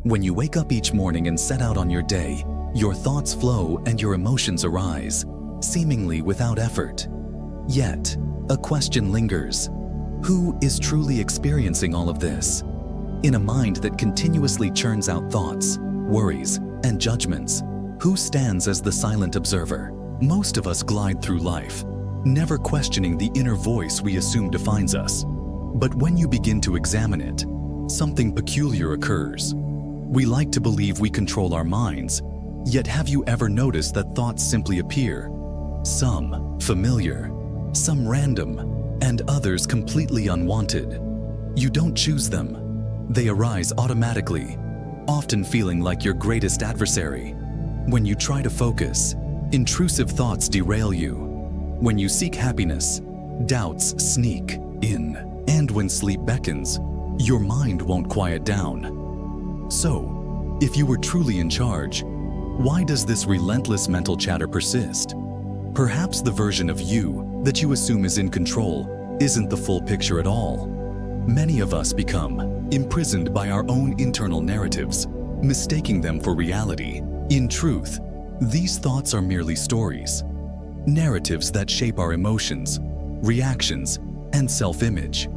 When you wake up each morning and set out on your day, your thoughts flow and your emotions arise, seemingly without effort. Yet, a question lingers. Who is truly experiencing all of this? In a mind that continuously churns out thoughts, worries, and judgments, who stands as the silent observer? Most of us glide through life, never questioning the inner voice we assume defines us. But when you begin to examine it, something peculiar occurs. We like to believe we control our minds, yet have you ever noticed that thoughts simply appear? Some familiar, some random, and others completely unwanted. You don't choose them. They arise automatically, often feeling like your greatest adversary. When you try to focus, intrusive thoughts derail you. When you seek happiness, doubts sneak in. And when sleep beckons, your mind won't quiet down. So, if you were truly in charge, why does this relentless mental chatter persist? Perhaps the version of you that you assume is in control isn't the full picture at all. Many of us become imprisoned by our own internal narratives, mistaking them for reality. In truth, these thoughts are merely stories, narratives that shape our emotions, reactions, and self-image.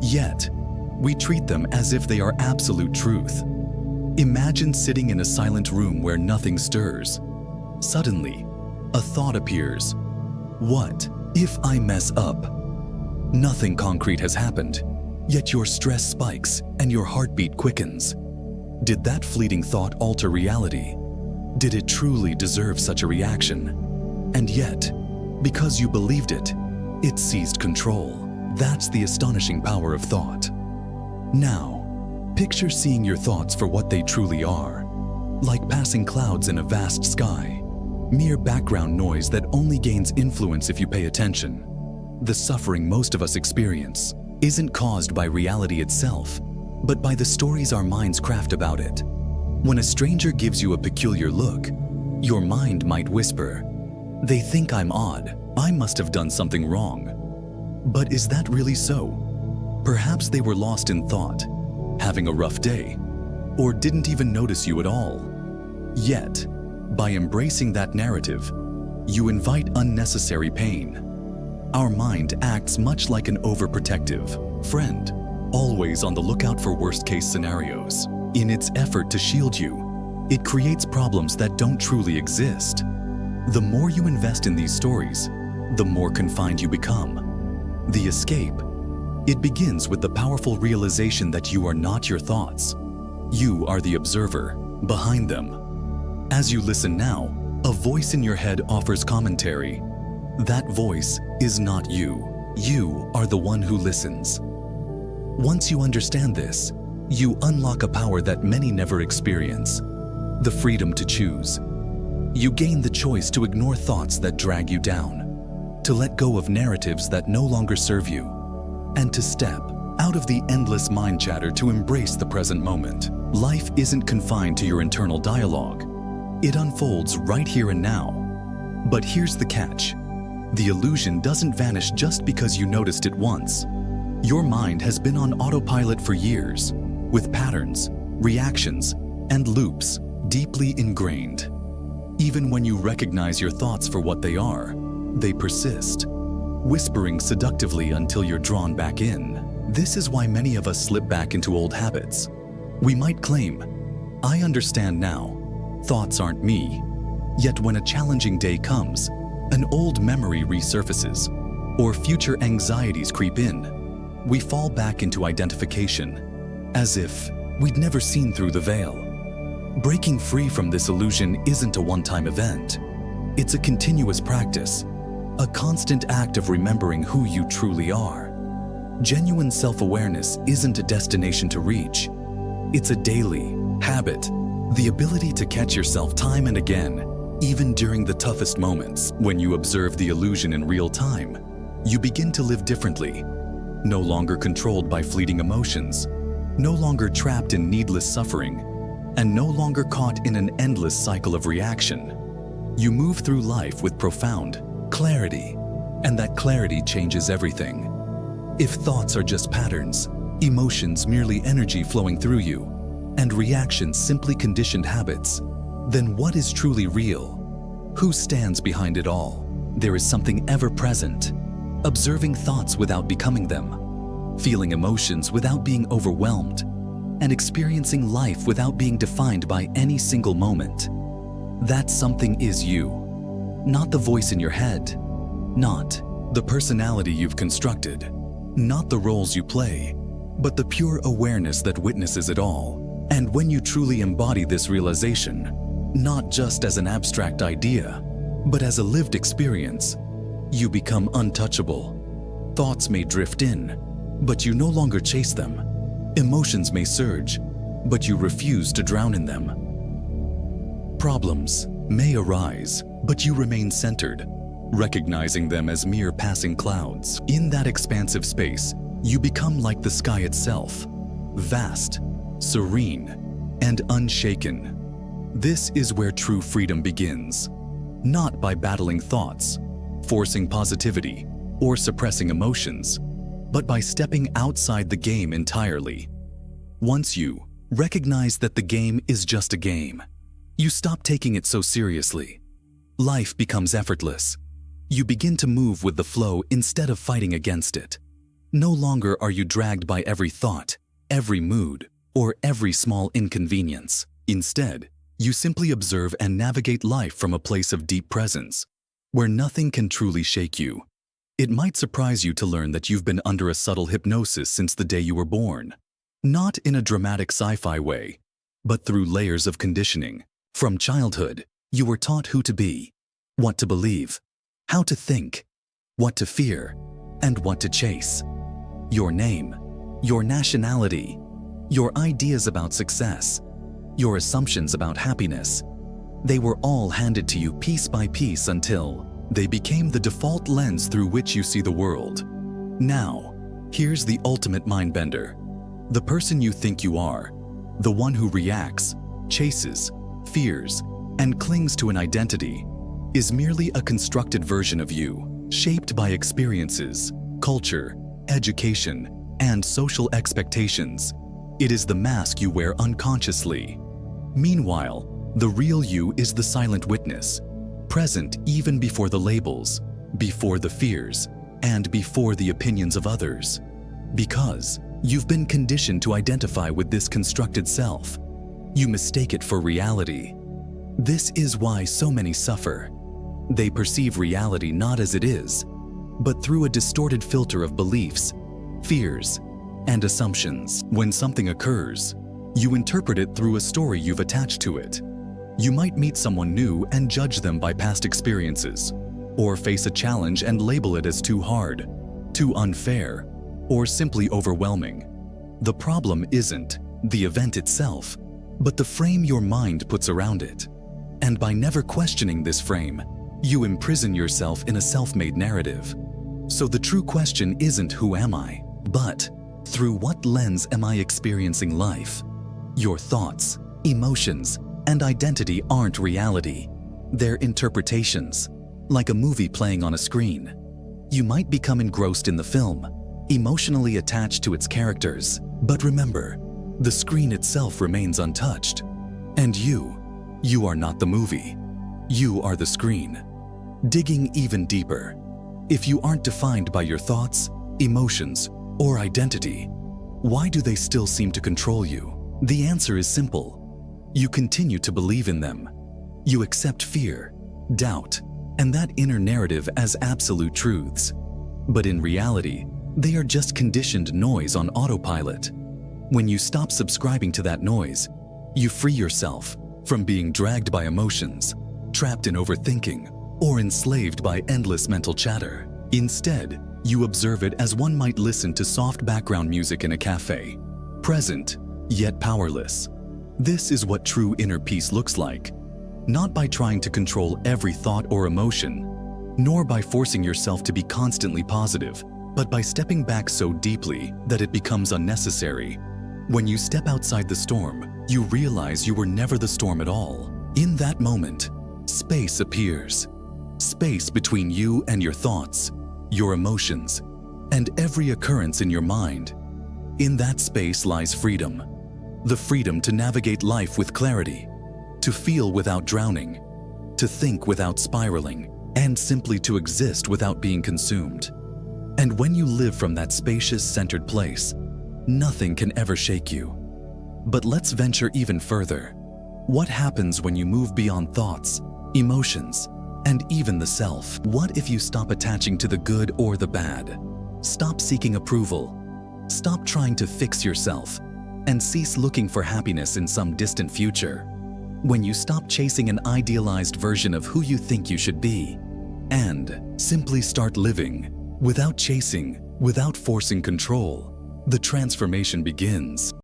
Yet, we treat them as if they are absolute truth. Imagine sitting in a silent room where nothing stirs. Suddenly, a thought appears. What if I mess up? Nothing concrete has happened, yet your stress spikes and your heartbeat quickens. Did that fleeting thought alter reality? Did it truly deserve such a reaction? And yet, because you believed it, it seized control. That's the astonishing power of thought. Now, picture seeing your thoughts for what they truly are, like passing clouds in a vast sky, mere background noise that only gains influence if you pay attention. The suffering most of us experience isn't caused by reality itself, but by the stories our minds craft about it. When a stranger gives you a peculiar look, your mind might whisper, "They think I'm odd. I must have done something wrong." But is that really so? Perhaps they were lost in thought, having a rough day, or didn't even notice you at all. Yet, by embracing that narrative, you invite unnecessary pain. Our mind acts much like an overprotective friend, always on the lookout for worst-case scenarios. In its effort to shield you, it creates problems that don't truly exist. The more you invest in these stories, the more confined you become. The escape, it begins with the powerful realization that you are not your thoughts. You are the observer behind them. As you listen now, a voice in your head offers commentary. That voice is not you. You are the one who listens. Once you understand this, you unlock a power that many never experience, the freedom to choose. You gain the choice to ignore thoughts that drag you down, to let go of narratives that no longer serve you, and to step out of the endless mind chatter to embrace the present moment. Life isn't confined to your internal dialogue. It unfolds right here and now. But here's the catch. The illusion doesn't vanish just because you noticed it once. Your mind has been on autopilot for years, with patterns, reactions, and loops deeply ingrained. Even when you recognize your thoughts for what they are, they persist, whispering seductively until you're drawn back in. This is why many of us slip back into old habits. We might claim, "I understand now. Thoughts aren't me." Yet when a challenging day comes, an old memory resurfaces, or future anxieties creep in, we fall back into identification, as if we'd never seen through the veil. Breaking free from this illusion isn't a one-time event. It's a continuous practice, a constant act of remembering who you truly are. Genuine self-awareness isn't a destination to reach. It's a daily habit, the ability to catch yourself time and again, even during the toughest moments. When you observe the illusion in real time, you begin to live differently, no longer controlled by fleeting emotions, no longer trapped in needless suffering, and no longer caught in an endless cycle of reaction. You move through life with profound clarity, and that clarity changes everything. If thoughts are just patterns, emotions merely energy flowing through you, and reactions simply conditioned habits, then what is truly real? Who stands behind it all? There is something ever-present, observing thoughts without becoming them, feeling emotions without being overwhelmed, and experiencing life without being defined by any single moment. That something is you, not the voice in your head, not the personality you've constructed, not the roles you play, but the pure awareness that witnesses it all. And when you truly embody this realization, not just as an abstract idea, but as a lived experience, you become untouchable. Thoughts may drift in, but you no longer chase them. Emotions may surge, but you refuse to drown in them. Problems may arise, but you remain centered, recognizing them as mere passing clouds. In that expansive space, you become like the sky itself, vast, serene, and unshaken. This is where true freedom begins, not by battling thoughts, forcing positivity, or suppressing emotions, but by stepping outside the game entirely. Once you recognize that the game is just a game, you stop taking it so seriously. Life becomes effortless. You begin to move with the flow instead of fighting against it. No longer are you dragged by every thought, every mood, or every small inconvenience. Instead, you simply observe and navigate life from a place of deep presence, where nothing can truly shake you. It might surprise you to learn that you've been under a subtle hypnosis since the day you were born. Not in a dramatic sci-fi way, but through layers of conditioning. From childhood, you were taught who to be, what to believe, how to think, what to fear, and what to chase. Your name, your nationality, your ideas about success, your assumptions about happiness, they were all handed to you piece by piece until they became the default lens through which you see the world. Now, here's the ultimate mindbender. The person you think you are, the one who reacts, chases, fears, and clings to an identity, is merely a constructed version of you, shaped by experiences, culture, education, and social expectations. It is the mask you wear unconsciously. Meanwhile, the real you is the silent witness, present even before the labels, before the fears, and before the opinions of others. Because you've been conditioned to identify with this constructed self, you mistake it for reality. This is why so many suffer. They perceive reality not as it is, but through a distorted filter of beliefs, fears, and assumptions. When something occurs, you interpret it through a story you've attached to it. You might meet someone new and judge them by past experiences, or face a challenge and label it as too hard, too unfair, or simply overwhelming. The problem isn't the event itself, but the frame your mind puts around it. And by never questioning this frame, you imprison yourself in a self-made narrative. So the true question isn't who am I, but through what lens am I experiencing life? Your thoughts, emotions, and identity aren't reality. They're interpretations, like a movie playing on a screen. You might become engrossed in the film, emotionally attached to its characters, but remember, the screen itself remains untouched. And you are not the movie. You are the screen. Digging even deeper, if you aren't defined by your thoughts, emotions, or identity, why do they still seem to control you? The answer is simple. You continue to believe in them. You accept fear, doubt, and that inner narrative as absolute truths. But in reality, they are just conditioned noise on autopilot. When you stop subscribing to that noise, you free yourself from being dragged by emotions, trapped in overthinking, or enslaved by endless mental chatter. Instead, you observe it as one might listen to soft background music in a cafe, present, yet powerless. This is what true inner peace looks like, not by trying to control every thought or emotion, nor by forcing yourself to be constantly positive, but by stepping back so deeply that it becomes unnecessary. When you step outside the storm, you realize you were never the storm at all. In that moment, space appears. Space between you and your thoughts, your emotions, and every occurrence in your mind. In that space lies freedom. the freedom to navigate life with clarity, to feel without drowning, to think without spiraling, and simply to exist without being consumed. And when you live from that spacious, centered place, nothing can ever shake you. But let's venture even further. What happens when you move beyond thoughts, emotions, and even the self? What if you stop attaching to the good or the bad? Stop seeking approval. Stop trying to fix yourself, and cease looking for happiness in some distant future. When you stop chasing an idealized version of who you think you should be, and simply start living without chasing, without forcing control, the transformation begins.